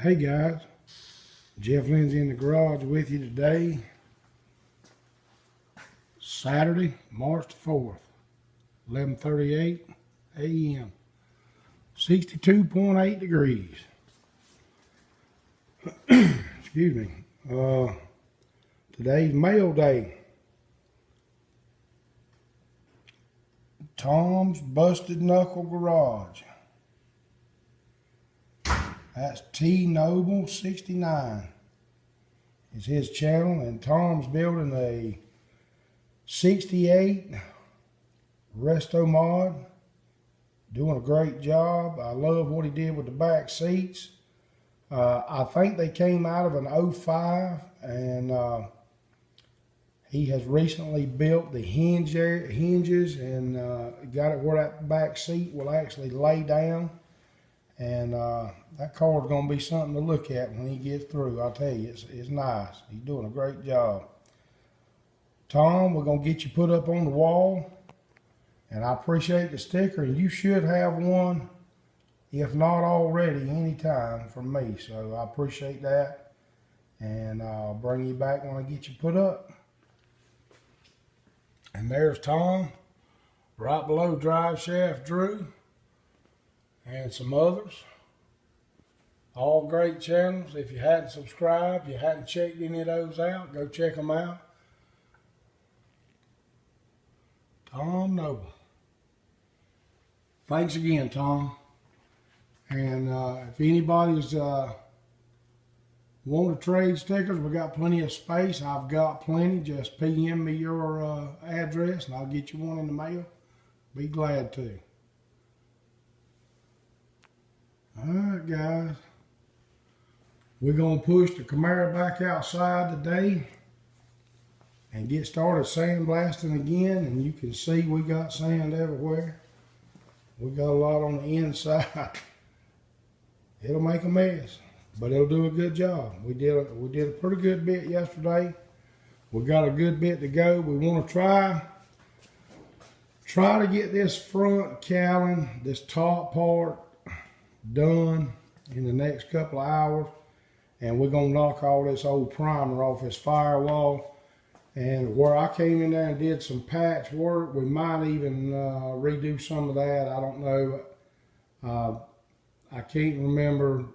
Hey guys, Jeff Lindsay in the garage with you today. Saturday, March the 4th, 11:38 a.m. 62.8 degrees. Excuse me. Today's mail day. Tom's Busted Knuckle Garage. That's T Noble 69. It's his channel, and Tom's building a 68 resto mod. Doing a great job. I love what he did with the back seats. I think they came out of an 05, and he has recently built the hinges and got it where that back seat will actually lay down. And that car is going to be something to look at when he gets through. I'll tell you, it's nice. He's doing a great job. Tom, we're going to get you put up on the wall. And I appreciate the sticker. And you should have one, if not already, anytime from me. So I appreciate that. And I'll bring you back when I get you put up. And there's Tom. Right below Drive Shaft Drew. And some others. All great channels. If you hadn't subscribed, you hadn't checked any of those out, go check them out. Tom Noble. Thanks again, Tom. And if anybody's want to trade stickers, we got plenty of space. I've got plenty. Just PM me your address and I'll get you one in the mail. Be glad to. Alright guys, we're going to push the Camaro back outside today and get started sandblasting again. And you can see we got sand everywhere. We got a lot on the inside. It'll make a mess, but it'll do a good job. We did a pretty good bit yesterday. We got a good bit to go. We want to try to get this front cowling, this top part, done in the next couple of hours, and we're gonna knock all this old primer off this firewall. And where I came in there and did some patch work, we might even redo some of that. I don't know. I can't remember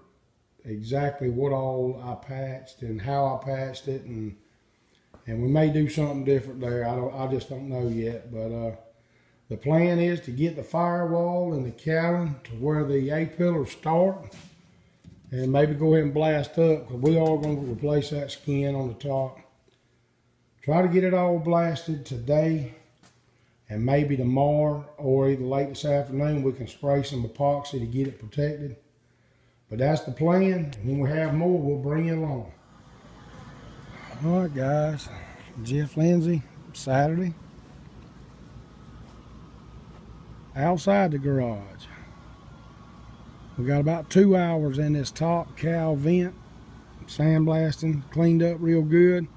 exactly what all I patched and how I patched it, and we may do something different there. I just don't know yet, but the plan is to get the firewall and the cowling to where the A-pillars start, and maybe go ahead and blast up, because we are going to replace that skin on the top. Try to get it all blasted today, and maybe tomorrow or either late this afternoon we can spray some epoxy to get it protected. But that's the plan. When we have more, we'll bring you along. All right, guys. Jeff Lindsay, Saturday. Outside the garage. We got about 2 hours in this top cowl vent, sandblasting, cleaned up real good,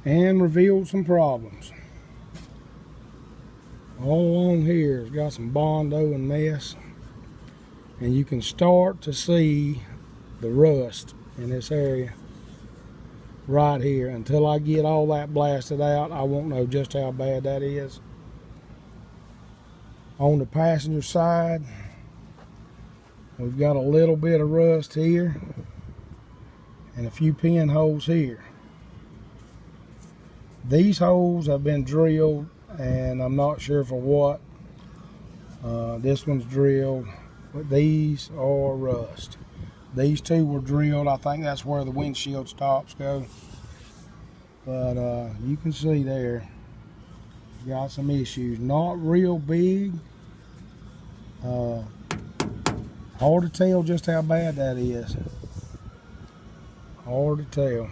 and revealed some problems. All along here has got some Bondo and mess, and you can start to see the rust in this area right here. Until I get all that blasted out, I won't know just how bad that is. On the passenger side, we've got a little bit of rust here and a few pinholes here. These holes have been drilled, and I'm not sure for what. This one's drilled, but these are rust. These two were drilled. I think that's where the windshield stops go. But you can see there, got some issues. Not real big. Hard to tell just how bad that is. Hard to tell.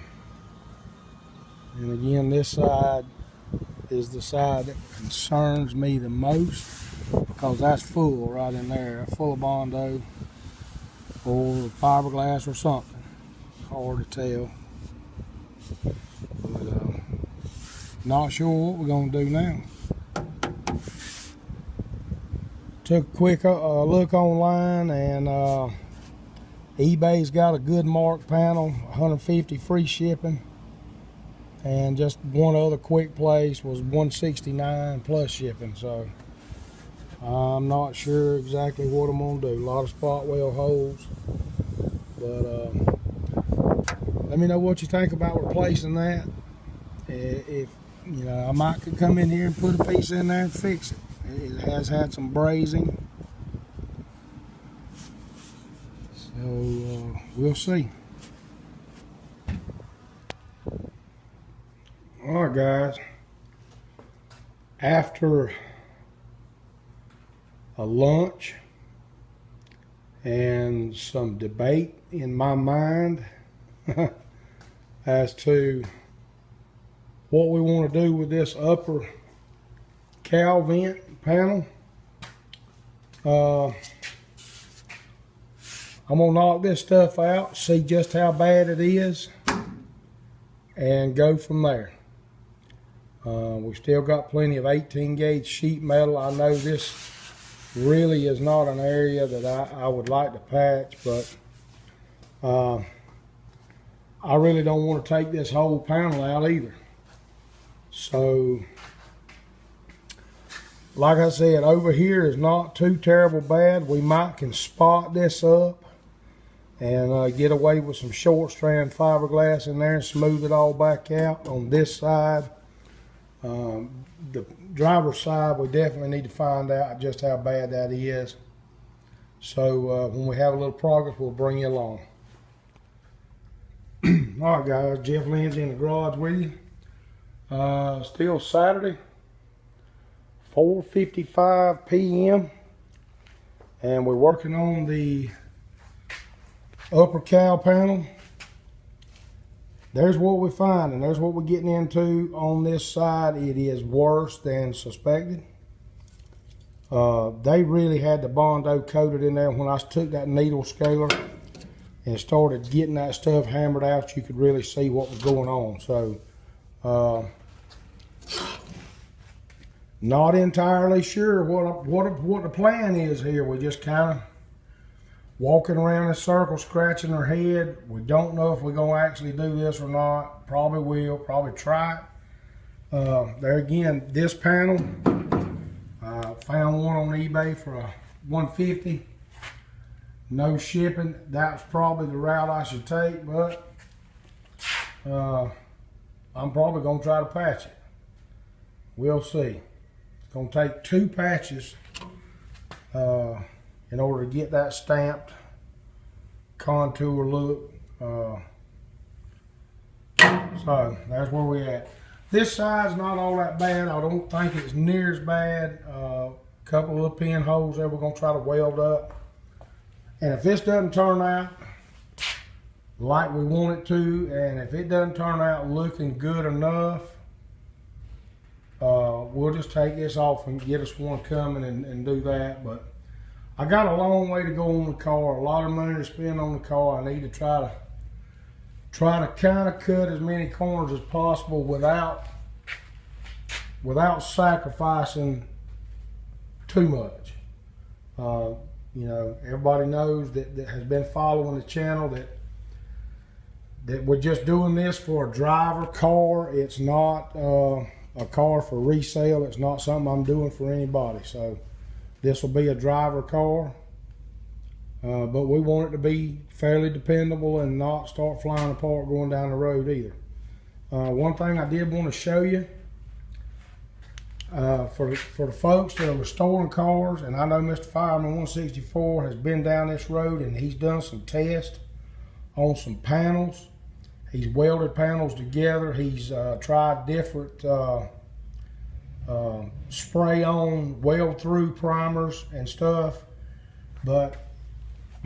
And again, this side is the side that concerns me the most, because that's full right in there, full of Bondo or fiberglass or something. Hard to tell. But not sure what we're going to do now. Took a quick look online, and eBay's got a good mark panel, 150 free shipping. And just one other quick place was 169 plus shipping. So I'm not sure exactly what I'm gonna do. A lot of spot weld holes. But let me know what you think about replacing that. If you know, I might could come in here and put a piece in there and fix it. It has had some brazing. So we'll see. All right, guys. After a lunch and some debate in my mind as to what we want to do with this upper cowl vent panel, I'm gonna knock this stuff out, see just how bad it is, and go from there. We've still got plenty of 18 gauge sheet metal. I know this really is not an area that I would like to patch, but I really don't want to take this whole panel out either. So, like I said, over here is not too terrible bad. We might can spot this up and get away with some short strand fiberglass in there and smooth it all back out on this side. The driver's side, we definitely need to find out just how bad that is. So when we have a little progress, we'll bring you along. All right, guys, Jeff Lindsay in the garage with you. Still Saturday, 4:55 p.m. and we're working on the upper cowl panel. There's what we find, and there's what we're getting into on this side. It is worse than suspected. They really had the Bondo coated in there. When I took that needle scaler and started getting that stuff hammered out, you could really see what was going on. So, not entirely sure what the plan is here. We just kind of walking around in a circle, scratching our head. We don't know if we're going to actually do this or not. Probably will. Probably try it. There again, this panel, found one on eBay for $150. No shipping. That's probably the route I should take, but I'm probably going to try to patch it. We'll see. It's going to take 2 patches in order to get that stamped contour look. So that's where we're at. This side's not all that bad. I don't think it's near as bad. Couple of pinholes there we're going to try to weld up. And if this doesn't turn out like we want it to, and if it doesn't turn out looking good enough, we'll just take this off and get us one coming and do that. But I got a long way to go on the car, a lot of money to spend on the car. I need to try to kind of cut as many corners as possible without sacrificing too much. You know, everybody knows that has been following the channel that we're just doing this for a driver car. It's not a car for resale. It's not something I'm doing for anybody. So this will be a driver car, but we want it to be fairly dependable and not start flying apart going down the road either. One thing I did want to show you, for the folks that are restoring cars, and I know Mr. Fireman 164 has been down this road and he's done some tests on some panels. He's welded panels together. He's tried different spray-on, weld-through primers and stuff. But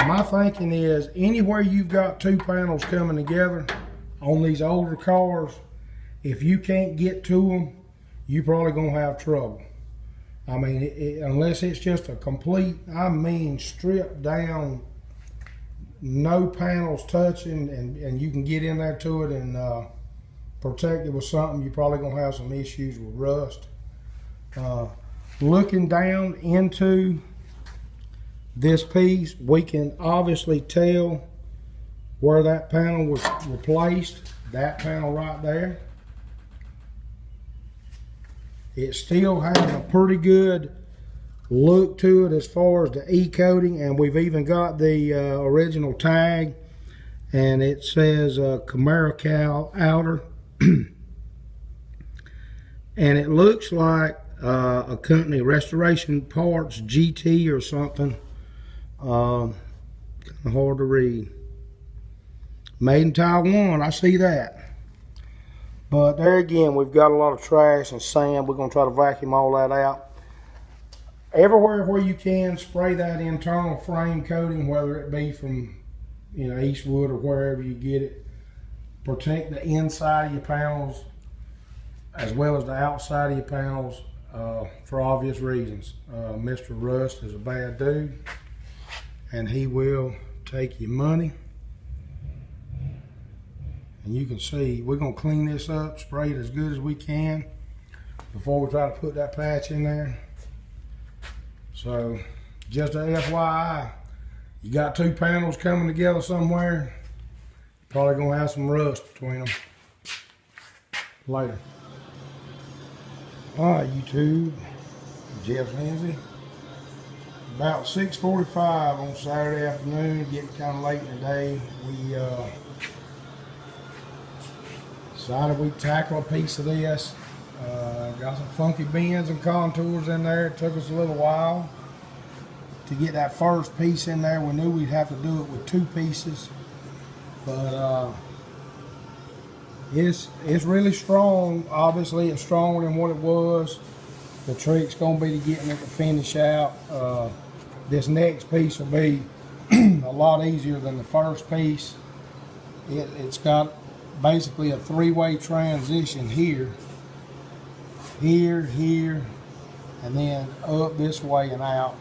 my thinking is, anywhere you've got 2 panels coming together on these older cars, if you can't get to them, you're probably going to have trouble. I mean, unless it's just a complete, I mean, stripped down, no panels touching, and you can get in there to it and protect it with something, you're probably going to have some issues with rust. Looking down into this piece, we can obviously tell where that panel was replaced, that panel right there. It still has a pretty good look to it as far as the E-coating, and we've even got the original tag, and it says Camaro cowl outer. And it looks like a company, Restoration Parts GT or something. Kind of hard to read. Made in Taiwan, I see that. But there again, we've got a lot of trash and sand. We're going to try to vacuum all that out. Everywhere where you can, spray that internal frame coating, whether it be from, you know, Eastwood or wherever you get it. Protect the inside of your panels as well as the outside of your panels for obvious reasons. Mr. Rust is a bad dude, and he will take your money. And you can see we're going to clean this up, spray it as good as we can before we try to put that patch in there. So just a FYI, you got two panels coming together somewhere, probably going to have some rust between them later. All right, YouTube, Jeff Lindsay. About 6:45 on Saturday afternoon, getting kind of late in the day. We decided we'd tackle a piece of this. Got some funky bends and contours in there. It took us a little while to get that first piece in there. We knew we'd have to do it with two pieces, but it's really strong. Obviously, it's stronger than what it was. The trick's gonna be to getting it to finish out. This next piece will be a lot easier than the first piece. It's got basically a three-way transition here, here, and then up this way and out.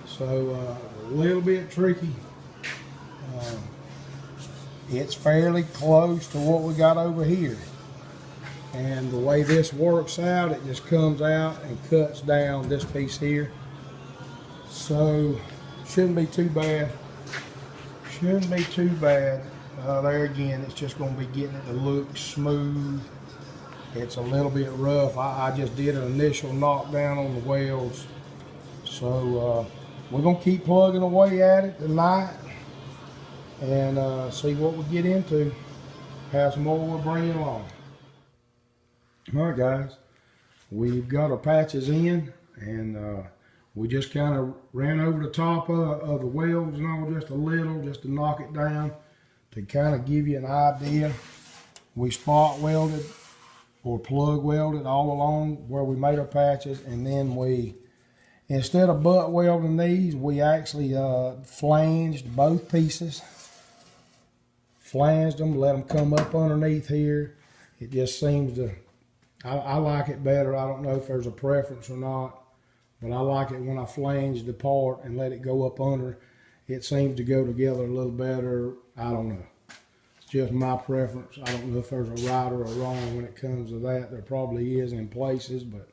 So a little bit tricky. It's fairly close to what we got over here. And the way this works out, it just comes out and cuts down this piece here. So shouldn't be too bad. Shouldn't be too bad. There again, it's just going to be getting it to look smooth. It's a little bit rough. I just did an initial knockdown on the welds. So we're going to keep plugging away at it tonight and see what we get into. Have some more we'll bring along. All right, guys. We've got our patches in, and we just kind of ran over the top of the welds and all just a little, just to knock it down, to kind of give you an idea. We spot welded or plug welded all along where we made our patches, and then we, instead of butt welding these, we actually flanged both pieces. Flanged them, let them come up underneath here. It just seems to, I like it better. I don't know if there's a preference or not, but I like it when I flange the part and let it go up under. It seems to go together a little better. I don't know. It's just my preference. I don't know if there's a right or a wrong when it comes to that. There probably is in places, but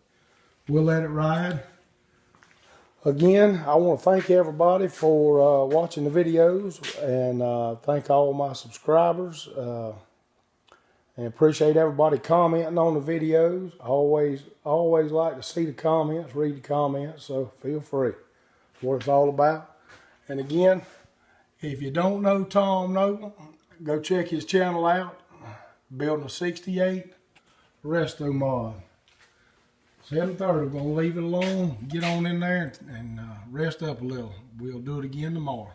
we'll let it ride. Again, I want to thank everybody for watching the videos, and thank all my subscribers. And appreciate everybody commenting on the videos. I always like to see the comments, read the comments, so feel free. That's what it's all about. And again, if you don't know Tom Noble, go check his channel out. Building a 68 Resto Mod. 7:30, we're going to leave it alone, get on in there and rest up a little. We'll do it again tomorrow.